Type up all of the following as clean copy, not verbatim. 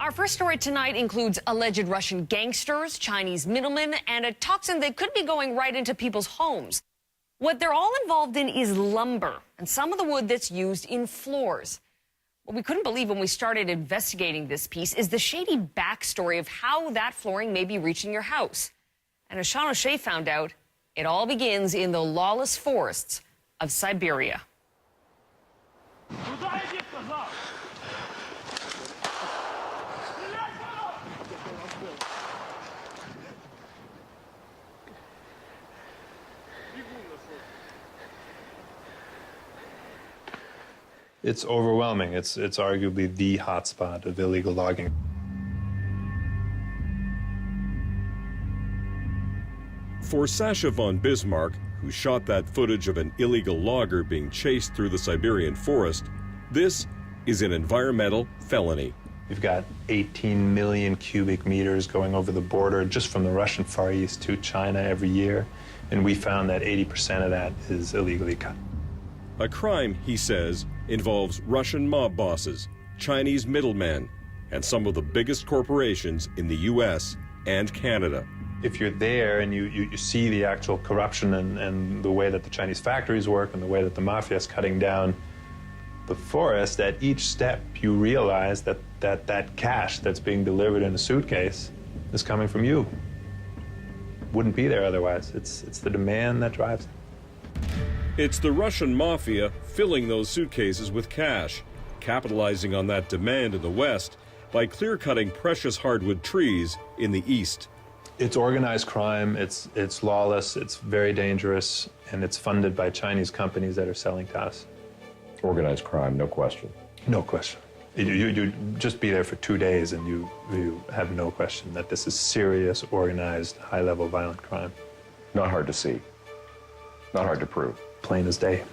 Our first story tonight includes alleged Russian gangsters, Chinese middlemen, and a toxin that could be going right into people's homes. What they're all involved in is lumber and some of the wood that's used in floors. What we couldn't believe when we started investigating this piece is the shady backstory of how that flooring may be reaching your house. And as Sean O'Shea found out, it all begins in the lawless forests of Siberia. It's overwhelming. It's arguably the hotspot of illegal logging. For Sasha von Bismarck, who shot that footage of an illegal logger being chased through the Siberian forest, this is an environmental felony. We've got 18 million cubic meters going over the border just from the Russian Far East to China every year, and we found that 80% of that is illegally cut. A crime, he says, involves Russian mob bosses, Chinese middlemen, and some of the biggest corporations in the U.S. and Canada. If you're there and you see the actual corruption and the way that the Chinese factories work and the way that the mafia is cutting down the forest, at each step you realize that cash that's being delivered in a suitcase is coming from you. Wouldn't be there otherwise. It's the demand that drives it. It's the Russian mafia filling those suitcases with cash, capitalizing on that demand in the West by clear-cutting precious hardwood trees in the East. It's organized crime, it's lawless, it's very dangerous, and it's funded by Chinese companies that are selling to us. Organized crime, no question. No question. You just be there for 2 days and you have no question that this is serious, organized, high-level violent crime. Not hard to see. Not hard to prove. Plain as day.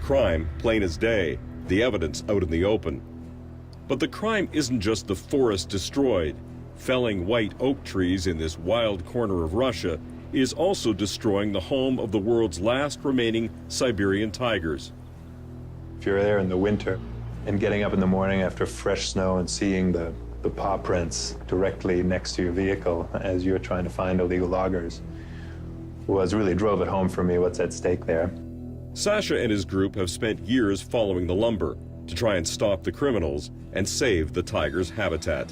Crime, plain as day, the evidence out in the open. But the crime isn't just the forest destroyed. Felling white oak trees in this wild corner of Russia is also destroying the home of the world's last remaining Siberian tigers. If you're there in the winter and getting up in the morning after fresh snow and seeing the paw prints directly next to your vehicle as you're trying to find illegal loggers, really drove it home for me what's at stake there. Sasha and his group have spent years following the lumber to try and stop the criminals and save the tigers' habitat.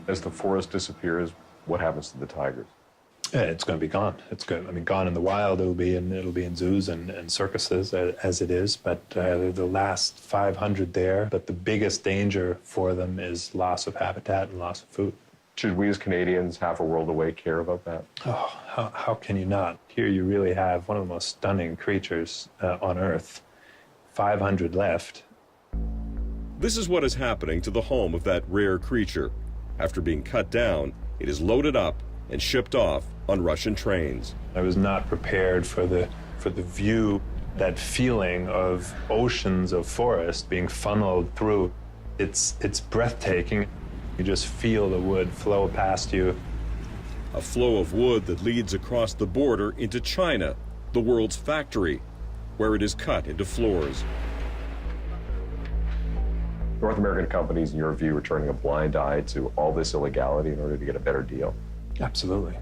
As the forest disappears, what happens to the tigers? It's going to be gone. It's going. I mean, gone in the wild. It'll be in zoos and circuses as it is. But the last 500 there. But the biggest danger for them is loss of habitat and loss of food. Should we as Canadians, half a world away, care about that? Oh, how can you not? Here you really have one of the most stunning creatures on Earth. 500 left. This is what is happening to the home of that rare creature. After being cut down, it is loaded up and shipped off on Russian trains. I was not prepared for the view, that feeling of oceans of forest being funneled through. It's breathtaking. You just feel the wood flow past you. A flow of wood that leads across the border into China, the world's factory, where it is cut into floors. North American companies, in your view, are turning a blind eye to all this illegality in order to get a better deal? Absolutely.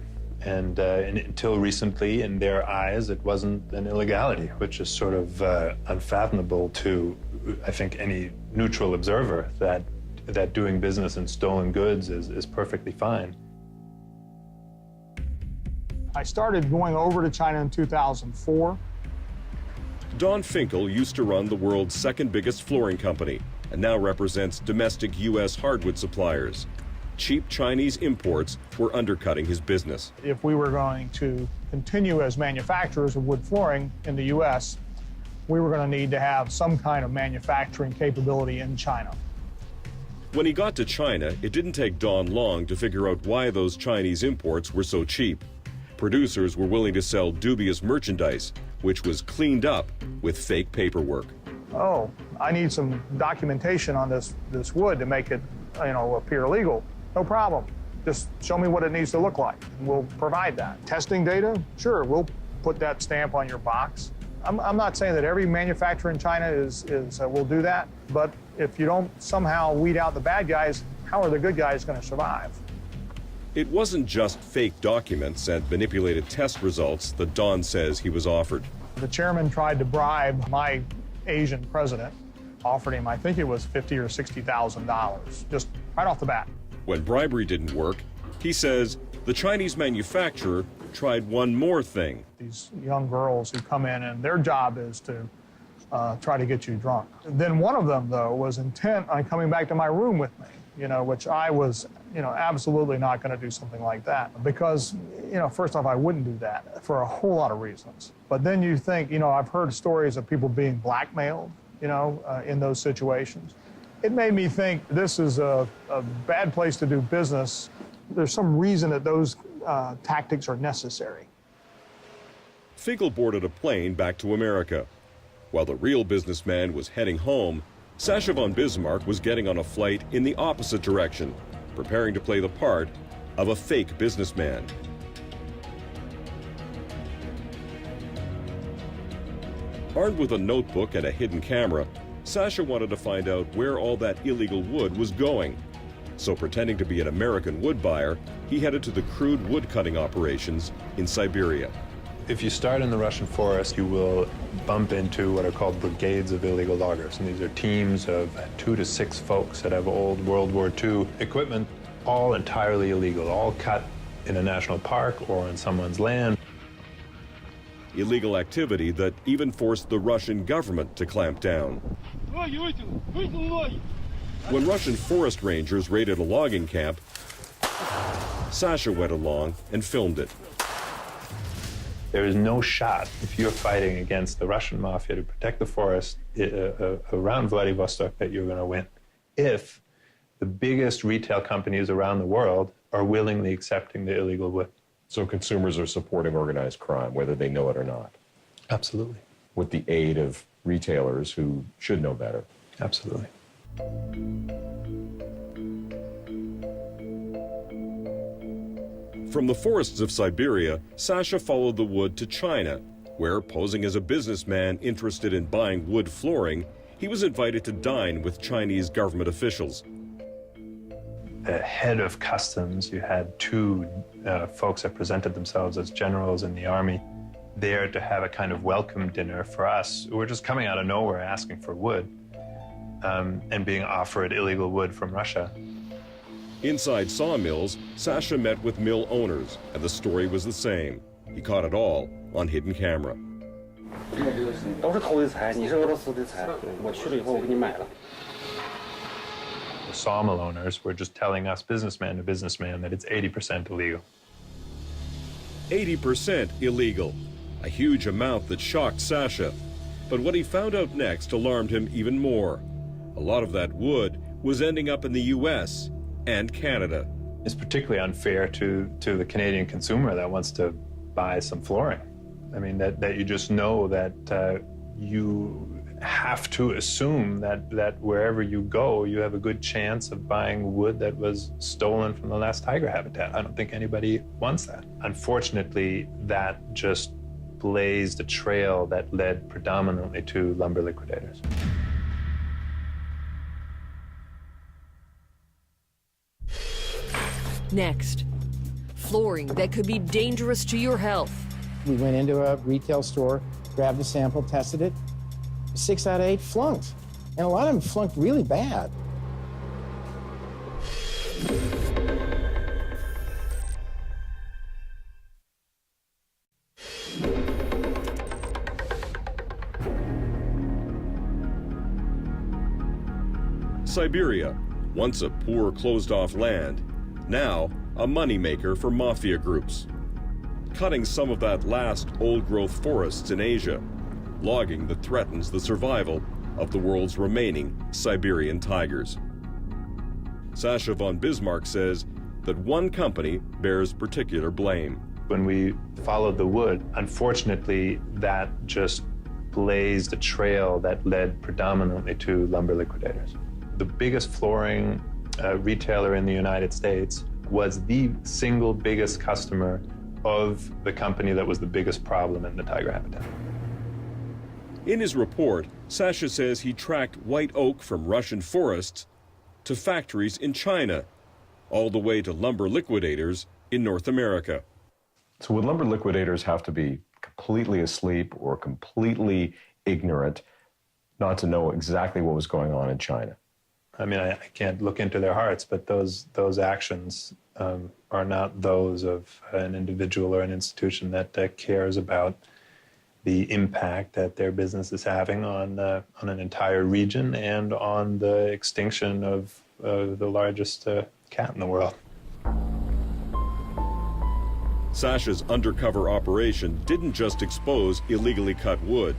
And until recently, in their eyes, it wasn't an illegality, which is sort of unfathomable to, I think, any neutral observer, that doing business in stolen goods is perfectly fine. I started going over to China in 2004. Don Finkel used to run the world's second biggest flooring company and now represents domestic U.S. hardwood suppliers. Cheap Chinese imports were undercutting his business. If we were going to continue as manufacturers of wood flooring in the U.S., we were going to need to have some kind of manufacturing capability in China. When he got to China, it didn't take Don long to figure out why those Chinese imports were so cheap. Producers were willing to sell dubious merchandise, which was cleaned up with fake paperwork. Oh, I need some documentation on this wood to make it, appear legal. No problem. Just show me what it needs to look like, and we'll provide that. Testing data? Sure, we'll put that stamp on your box. I'm not saying that every manufacturer in China will do that, but if you don't somehow weed out the bad guys, how are the good guys going to survive? It wasn't just fake documents and manipulated test results that Don says he was offered. The chairman tried to bribe my Asian president, offered him, I think it was $50,000 or $60,000, just right off the bat. When bribery didn't work, he says the Chinese manufacturer tried one more thing. These young girls who come in and their job is to try to get you drunk. Then one of them, though, was intent on coming back to my room with me, which I was, absolutely not going to do something like that. Because, first off, I wouldn't do that for a whole lot of reasons. But then you think, I've heard stories of people being blackmailed, in those situations. It made me think this is a bad place to do business. There's some reason that those tactics are necessary. Finkel boarded a plane back to America. While the real businessman was heading home, Sasha von Bismarck was getting on a flight in the opposite direction, preparing to play the part of a fake businessman. Armed with a notebook and a hidden camera, Sasha wanted to find out where all that illegal wood was going. So pretending to be an American wood buyer, he headed to the crude wood cutting operations in Siberia. If you start in the Russian forest, you will bump into what are called brigades of illegal loggers. And these are teams of 2 to 6 folks that have old World War II equipment, all entirely illegal, all cut in a national park or on someone's land. Illegal activity that even forced the Russian government to clamp down. When Russian forest rangers raided a logging camp, Sasha went along and filmed it. There is no shot, if you're fighting against the Russian mafia to protect the forest around Vladivostok, that you're going to win. If the biggest retail companies around the world are willingly accepting the illegal wood. So consumers are supporting organized crime, whether they know it or not. Absolutely. With the aid of retailers who should know better. Absolutely. From the forests of Siberia, Sasha followed the wood to China, where, posing as a businessman interested in buying wood flooring, he was invited to dine with Chinese government officials. The head of customs, you had 2 folks that presented themselves as generals in the army there to have a kind of welcome dinner for us. We're just coming out of nowhere asking for wood and being offered illegal wood from Russia. Inside sawmills, Sasha met with mill owners, and the story was the same. He caught it all on hidden camera. The sawmill owners were just telling us, businessman to businessman, that it's 80% illegal. 80% illegal, a huge amount that shocked Sasha. But what he found out next alarmed him even more. A lot of that wood was ending up in the U.S. and Canada. It's particularly unfair to the Canadian consumer that wants to buy some flooring. I mean, that you just know that you have to assume that wherever you go, you have a good chance of buying wood that was stolen from the last tiger habitat. I don't think anybody wants that. Unfortunately, that just blazed a trail that led predominantly to lumber liquidators. Next, flooring that could be dangerous to your health. We went into a retail store, grabbed a sample, tested it. 6 out of 8 flunked, and a lot of them flunked really bad. Siberia, once a poor, closed-off land, now a moneymaker for mafia groups. Cutting some of that last old-growth forests in Asia, logging that threatens the survival of the world's remaining Siberian tigers. Sasha von Bismarck says that one company bears particular blame. When we followed the wood, unfortunately, that just blazed a trail that led predominantly to lumber liquidators. The biggest flooring retailer in the United States was the single biggest customer of the company that was the biggest problem in the tiger habitat. In his report, Sasha says he tracked white oak from Russian forests to factories in China, all the way to lumber liquidators in North America. So would lumber liquidators have to be completely asleep or completely ignorant not to know exactly what was going on in China? I mean, I can't look into their hearts, but those actions are not those of an individual or an institution that cares about the impact that their business is having on an entire region and on the extinction of the largest cat in the world. Sasha's undercover operation didn't just expose illegally cut wood.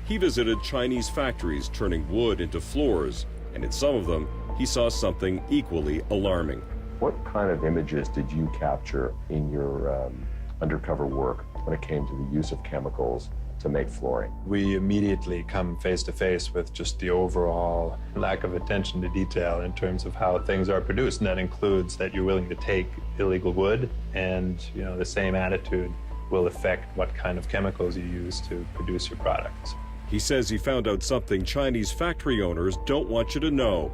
He visited Chinese factories turning wood into floors, and in some of them, he saw something equally alarming. What kind of images did you capture in your undercover work when it came to the use of chemicals to make flooring? We immediately come face to face with just the overall lack of attention to detail in terms of how things are produced, and that includes that you're willing to take illegal wood, and the same attitude will affect what kind of chemicals you use to produce your products. He says he found out something Chinese factory owners don't want you to know.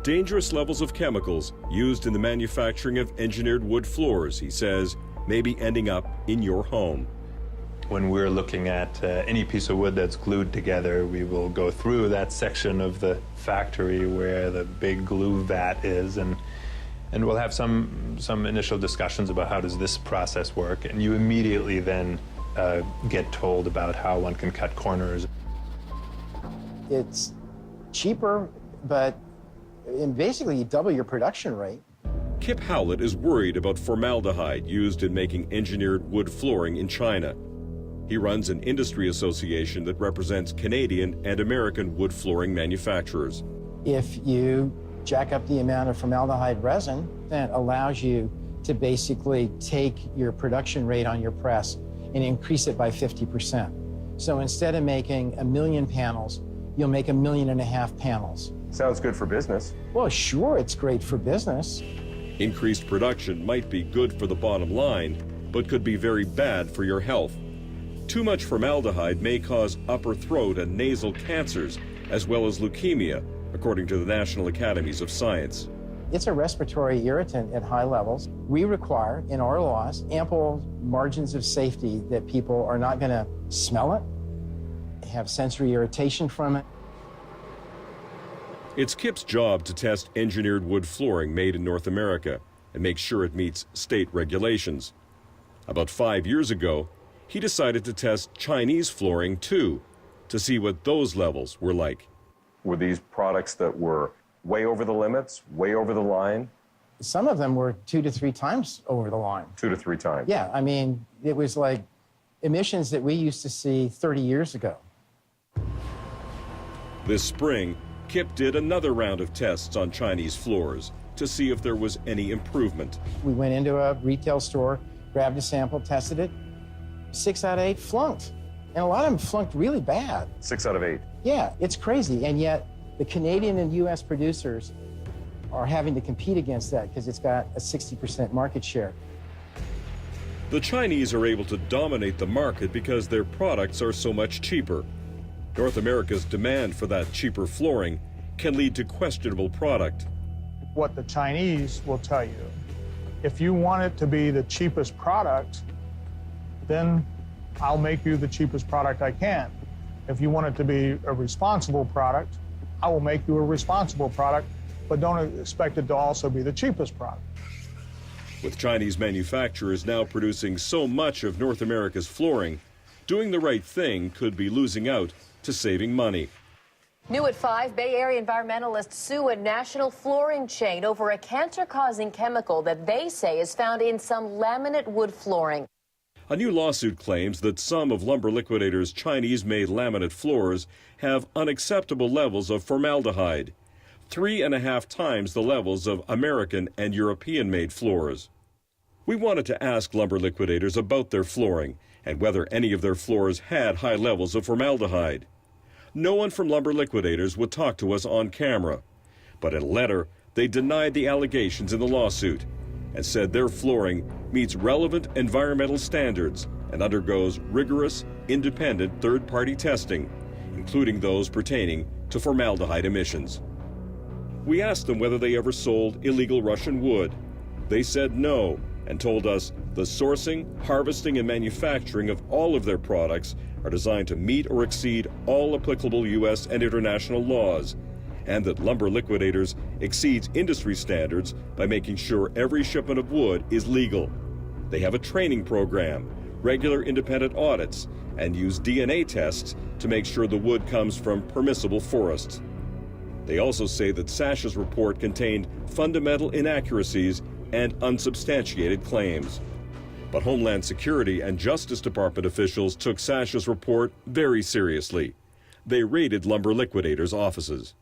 Dangerous levels of chemicals used in the manufacturing of engineered wood floors, he says, may be ending up in your home. When we're looking at any piece of wood that's glued together, we will go through that section of the factory where the big glue vat is, and we'll have some initial discussions about how does this process work, and you immediately then get told about how one can cut corners. It's cheaper, but basically you double your production rate. Kip Howlett is worried about formaldehyde used in making engineered wood flooring in China. He runs an industry association that represents Canadian and American wood flooring manufacturers. If you jack up the amount of formaldehyde resin, that allows you to basically take your production rate on your press and increase it by 50%. So instead of making 1 million panels, you'll make 1.5 million panels. Sounds good for business. Well, sure, it's great for business. Increased production might be good for the bottom line, but could be very bad for your health. Too much formaldehyde may cause upper throat and nasal cancers, as well as leukemia, according to the National Academies of Science. It's a respiratory irritant at high levels. We require, in our laws, ample margins of safety that people are not going to smell it, have sensory irritation from it. It's Kip's job to test engineered wood flooring made in North America and make sure it meets state regulations. About 5 years ago, he decided to test Chinese flooring too, to see what those levels were like. Were these products that were way over the limits, way over the line? Some of them were 2 to 3 times over the line. 2 to 3 times? Yeah, I mean, it was like emissions that we used to see 30 years ago. This spring, Kip did another round of tests on Chinese floors to see if there was any improvement. We went into a retail store, grabbed a sample, tested it. 6 out of 8 flunked. And a lot of them flunked really bad. 6 out of 8? Yeah, it's crazy. And yet the Canadian and U.S. producers are having to compete against that because it's got a 60% market share. The Chinese are able to dominate the market because their products are so much cheaper. North America's demand for that cheaper flooring can lead to questionable product. What the Chinese will tell you, if you want it to be the cheapest product, then I'll make you the cheapest product I can. If you want it to be a responsible product, I will make you a responsible product, but don't expect it to also be the cheapest product. With Chinese manufacturers now producing so much of North America's flooring, doing the right thing could be losing out to saving money. New at 5, Bay Area environmentalists sue a national flooring chain over a cancer-causing chemical that they say is found in some laminate wood flooring. A new lawsuit claims that some of Lumber Liquidator's Chinese-made laminate floors have unacceptable levels of formaldehyde, 3.5 times the levels of American and European-made floors. We wanted to ask Lumber Liquidators about their flooring and whether any of their floors had high levels of formaldehyde. No one from Lumber Liquidators would talk to us on camera, but in a letter, they denied the allegations in the lawsuit and said their flooring meets relevant environmental standards and undergoes rigorous, independent third-party testing, including those pertaining to formaldehyde emissions. We asked them whether they ever sold illegal Russian wood. They said no, and told us the sourcing, harvesting, and manufacturing of all of their products are designed to meet or exceed all applicable U.S. and international laws, and that Lumber Liquidators exceeds industry standards by making sure every shipment of wood is legal. They have a training program, regular independent audits, and use DNA tests to make sure the wood comes from permissible forests. They also say that Sasha's report contained fundamental inaccuracies and unsubstantiated claims. But Homeland Security and Justice Department officials took Sasha's report very seriously. They raided Lumber Liquidators' offices.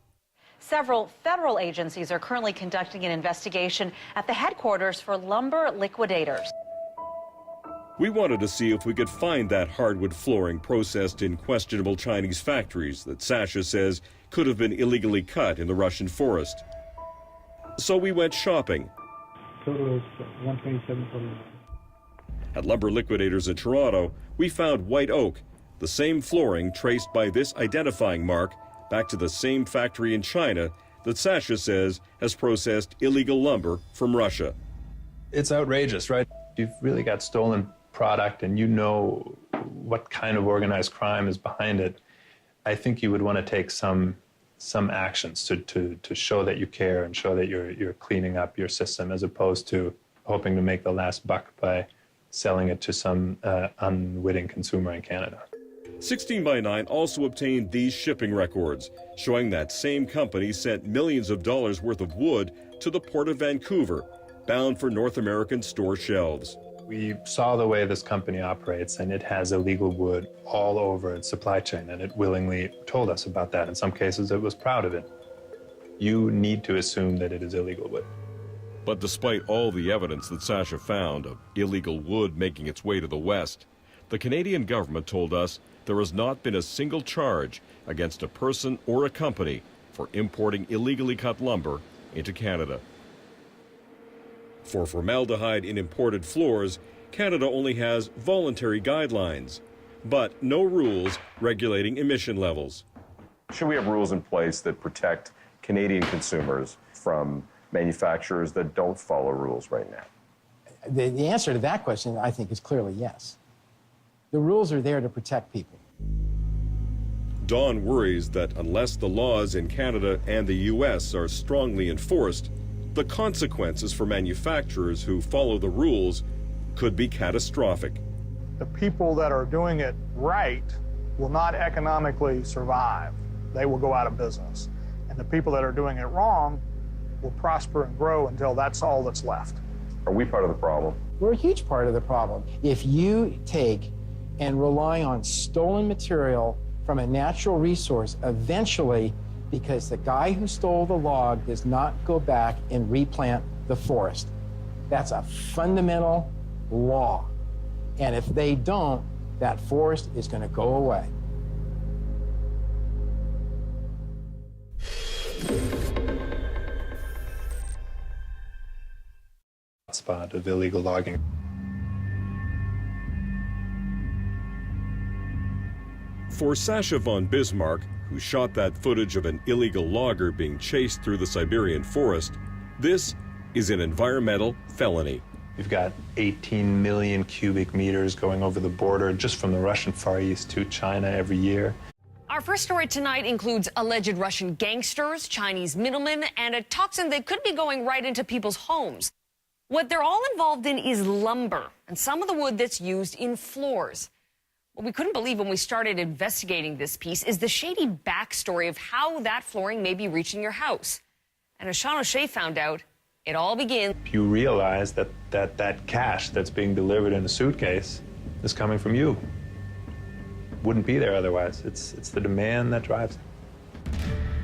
Several federal agencies are currently conducting an investigation at the headquarters for Lumber Liquidators. We wanted to see if we could find that hardwood flooring processed in questionable Chinese factories that Sasha says could have been illegally cut in the Russian forest. So we went shopping. Total is 127.49. At Lumber Liquidators in Toronto, we found white oak, the same flooring traced by this identifying mark back to the same factory in China that Sasha says has processed illegal lumber from Russia. It's outrageous, right? You've really got stolen product and you know what kind of organized crime is behind it. I think you would want to take some actions to show that you care and show that you're cleaning up your system, as opposed to hoping to make the last buck by selling it to some unwitting consumer in Canada. 16 by 9 also obtained these shipping records, showing that same company sent millions of dollars worth of wood to the Port of Vancouver, bound for North American store shelves. We saw the way this company operates, and it has illegal wood all over its supply chain, and it willingly told us about that. In some cases, it was proud of it. You need to assume that it is illegal wood. But despite all the evidence that Sasha found of illegal wood making its way to the West, the Canadian government told us there has not been a single charge against a person or a company for importing illegally cut lumber into Canada. For formaldehyde in imported floors, Canada only has voluntary guidelines, but no rules regulating emission levels. Should we have rules in place that protect Canadian consumers from manufacturers that don't follow rules right now? The answer to that question, I think, is clearly yes. The rules are there to protect people. Don worries that unless the laws in Canada and the U.S. are strongly enforced, the consequences for manufacturers who follow the rules could be catastrophic. The people that are doing it right will not economically survive. They will go out of business. And the people that are doing it wrong will prosper and grow until that's all that's left. Are we part of the problem? We're a huge part of the problem. If you take and rely on stolen material from a natural resource, eventually, because the guy who stole the log does not go back and replant the forest. That's a fundamental law. And if they don't, that forest is going to go away. Spot of illegal logging. For Sasha von Bismarck, who shot that footage of an illegal logger being chased through the Siberian forest, this is an environmental felony. You've got 18 million cubic meters going over the border just from the Russian Far East to China every year. Our first story tonight includes alleged Russian gangsters, Chinese middlemen, and a toxin that could be going right into people's homes. What they're all involved in is lumber and some of the wood that's used in floors. What we couldn't believe when we started investigating this piece is the shady backstory of how that flooring may be reaching your house. And as Sean O'Shea found out, it all begins. You realize that cash that's being delivered in a suitcase is coming from you. Wouldn't be there otherwise. It's the demand that drives it.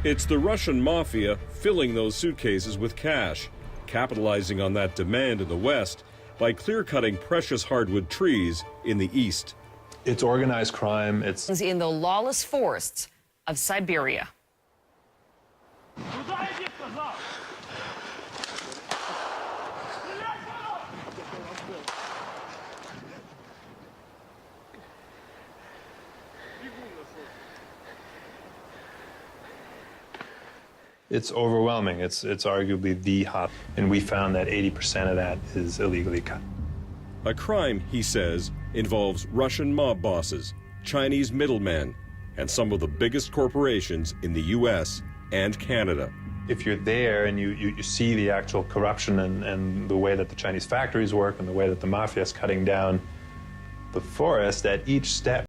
It's the Russian mafia filling those suitcases with cash, capitalizing on that demand in the West by clear-cutting precious hardwood trees in the East. It's organized crime. It's in the lawless forests of Siberia. It's overwhelming. It's arguably the hot, and we found that 80% of that is illegally cut. A crime, he says, involves Russian mob bosses, Chinese middlemen, and some of the biggest corporations in the U.S. and Canada. If you're there and you see the actual corruption and the way that the Chinese factories work and the way that the mafia is cutting down the forest, at each step